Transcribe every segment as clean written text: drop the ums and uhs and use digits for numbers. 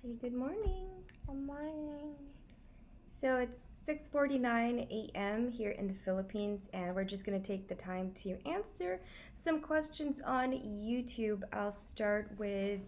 Say good morning. Good morning. So it's 6:49 a.m. here in the Philippines, and we're just going to take the time to answer some questions on YouTube. I'll start with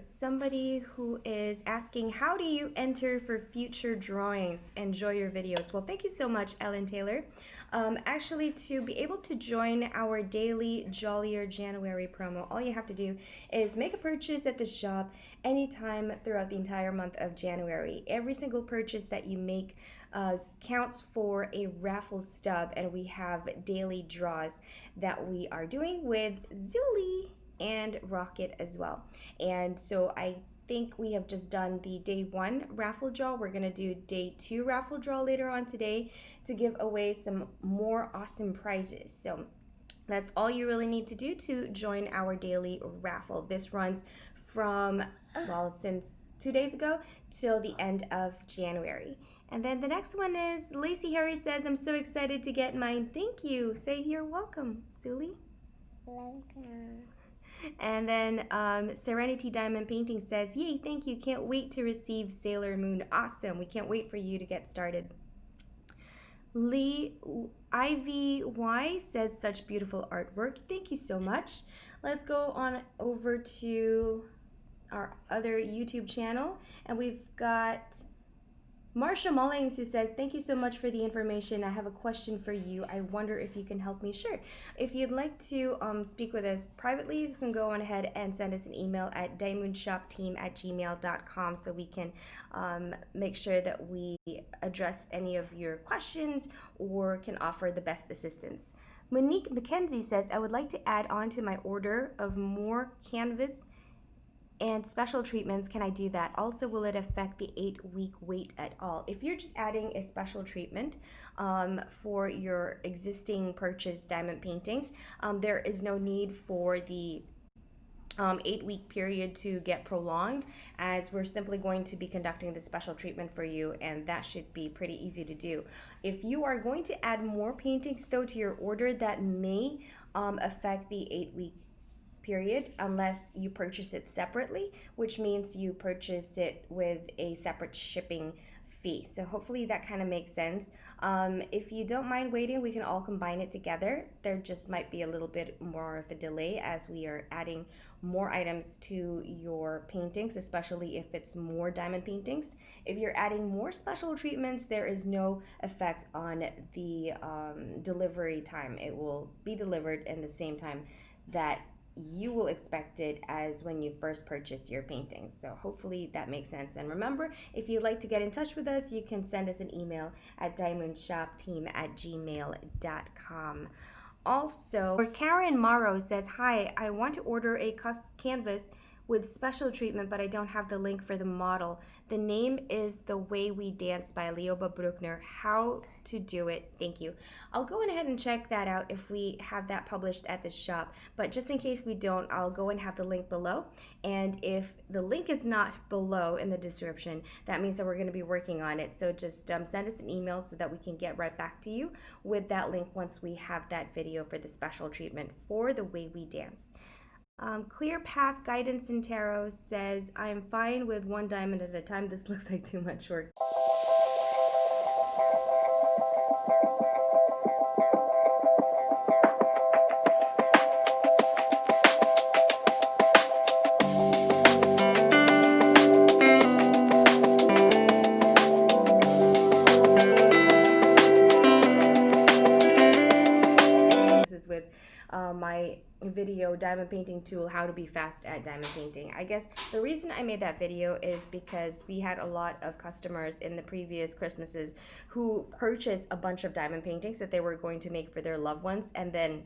somebody who is asking, how do you enter for future drawings? Enjoy your videos. Well, thank you so much, Ellen Taylor. Actually, to be able to join our daily Jollier January promo, all you have to do is make a purchase at the shop anytime throughout the entire month of January. Every single purchase that you make counts for a raffle stub, and we have daily draws that we are doing with Zuli and Rocket as well. And so I think we have just done the day 1 raffle draw. We're going to do day 2 raffle draw later on today to give away some more awesome prizes. So that's all you really need to do to join our daily raffle. This runs from, well, since 2 days ago till the end of January. And then the next one is Lacey Harry says, I'm so excited to get mine. Thank you. Say you're welcome, Zuli. Brückner. And then Serenity Diamond Painting says, yay, thank you. Can't wait to receive Sailor Moon. Awesome. We can't wait for you to get started. Lee IVY says, such beautiful artwork. Thank you so much. Let's go on over to our other YouTube channel, and we've got Marsha Mullings, who says, thank you so much for the information. I have a question for you. I wonder if you can help me. Sure. If you'd like to speak with us privately, you can go on ahead and send us an email at DIYmoonshopteam@gmail.com so we can make sure that we address any of your questions or can offer the best assistance. Monique McKenzie says, I would like to add on to my order of more canvas and special treatments. Can I do that? Also, will it affect the 8-week wait at all? If you're just adding a special treatment for your existing purchased diamond paintings, there is no need for the 8-week period to get prolonged, as we're simply going to be conducting the special treatment for you, and that should be pretty easy to do. If you are going to add more paintings though to your order, that may affect the 8-week period unless you purchase it separately, which means you purchase it with a separate shipping fee. So hopefully that kind of makes sense. If you don't mind waiting, we can all combine it together. There just might be a little bit more of a delay as we are adding more items to your paintings, especially if it's more diamond paintings. If you're adding more special treatments, there is no effect on the delivery time. It will be delivered in the same time that you will expect it as when you first purchase your paintings. So hopefully that makes sense. And remember, if you'd like to get in touch with us, you can send us an email at DIYmoonshopteam@gmail.com. Also, Karen Morrow says, hi, I want to order a canvas with special treatment, but I don't have the link for the model. The name is The Way We Dance by Lioba Brückner. How to do it? Thank you. I'll go ahead and check that out if we have that published at the shop, but just in case we don't, I'll go and have the link below. And if the link is not below in the description, that means that we're going to be working on it. So just send us an email so that we can get right back to you with that link once we have that video for the special treatment for The Way We Dance. Clear Path Guidance in Tarot says, I'm fine with one diamond at a time. This looks like too much work. This is with my video diamond painting tool, how to be fast at diamond painting. I guess the reason I made that video is because we had a lot of customers in the previous Christmases who purchased a bunch of diamond paintings that they were going to make for their loved ones, and then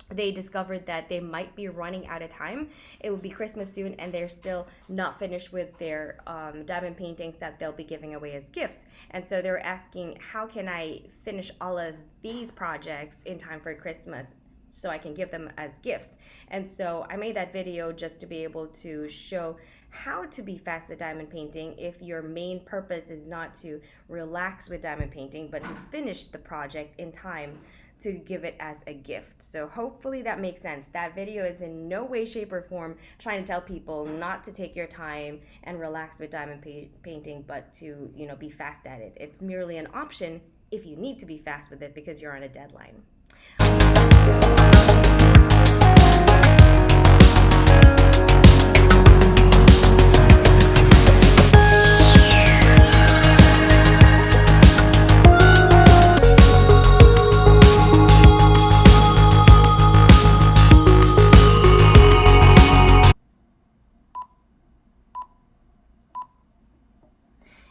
they discovered that they might be running out of time. It will be Christmas soon and they're still not finished with their diamond paintings that they'll be giving away as gifts. And so they're asking, how can I finish all of these projects in time for Christmas so I can give them as gifts? And so I made that video just to be able to show how to be fast at diamond painting if your main purpose is not to relax with diamond painting but to finish the project in time to give it as a gift. So hopefully that makes sense. That video is in no way, shape, or form trying to tell people not to take your time and relax with diamond painting, but to, be fast at it. It's merely an option if you need to be fast with it because you're on a deadline.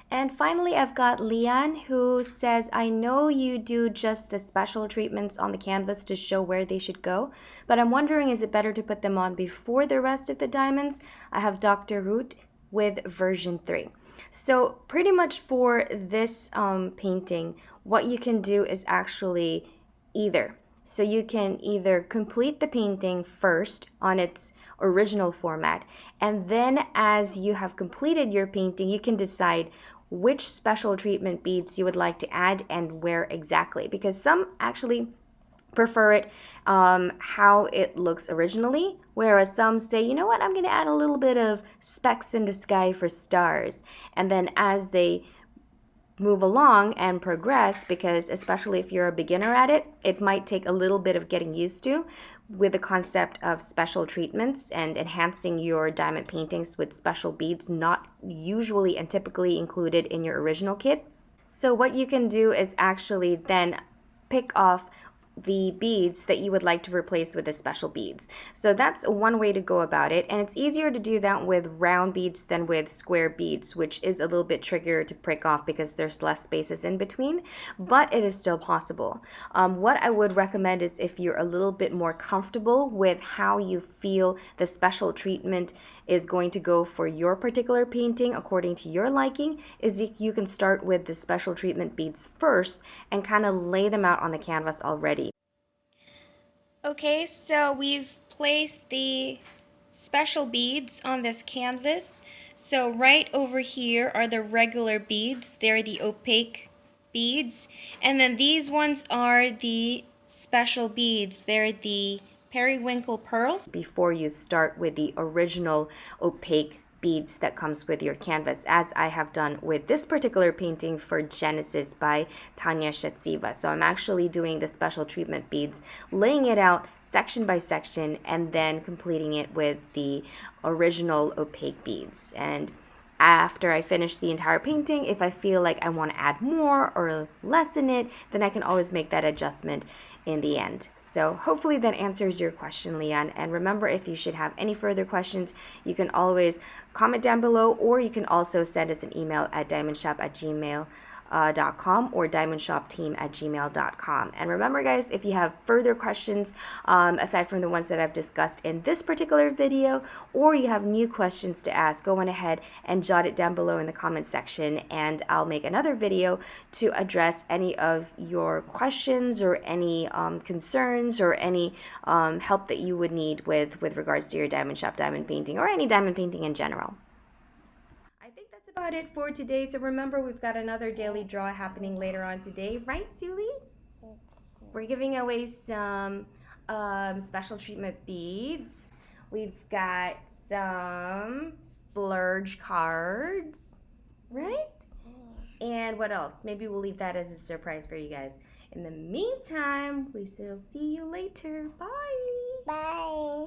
And finally, I've got Leanne who says, I know you do just the special treatments on the canvas to show where they should go, but I'm wondering, is it better to put them on before the rest of the diamonds? I have Dr. Root with version 3. So pretty much for this painting, what you can do is actually either. So you can either complete the painting first on its original format, and then as you have completed your painting, you can decide which special treatment beads you would like to add and where exactly, because some actually prefer it how it looks originally, whereas some say, you know what, I'm going to add a little bit of specks in the sky for stars. And then as they move along and progress, because especially if you're a beginner at it, it might take a little bit of getting used to with the concept of special treatments and enhancing your diamond paintings with special beads not usually and typically included in your original kit. So what you can do is actually then pick off the beads that you would like to replace with the special beads. So that's one way to go about it, and it's easier to do that with round beads than with square beads, which is a little bit trickier to prick off because there's less spaces in between, but it is still possible. What I would recommend is, if you're a little bit more comfortable with how you feel the special treatment is going to go for your particular painting according to your liking, is you can start with the special treatment beads first and kind of lay them out on the canvas already. Okay, so we've placed the special beads on this canvas. So right over here are the regular beads. They're the opaque beads. And then these ones are the special beads. They're the periwinkle pearls. Before you start with the original opaque beads that comes with your canvas, as I have done with this particular painting for Genesis by Tanya Shatsiva. So I'm actually doing the special treatment beads, laying it out section by section, and then completing it with the original opaque beads. And after I finish the entire painting, if I feel like I want to add more or less in it, then I can always make that adjustment in the end. So hopefully that answers your question, Leanne. And remember, if you should have any further questions, you can always comment down below, or you can also send us an email at diamondshop@gmail.com or diamondshopteam@gmail.com. And remember, guys, if you have further questions aside from the ones that I've discussed in this particular video, or you have new questions to ask, go on ahead and jot it down below in the comment section, and I'll make another video to address any of your questions or any concerns or any help that you would need with regards to your Diamond Shop diamond painting or any diamond painting in general. I think that's about it for today. So remember, we've got another daily draw happening later on today, right, Suli? We're giving away some special treatment beads. We've got some splurge cards, right? And what else? Maybe we'll leave that as a surprise for you guys. In the meantime, we will see you later. Bye. Bye.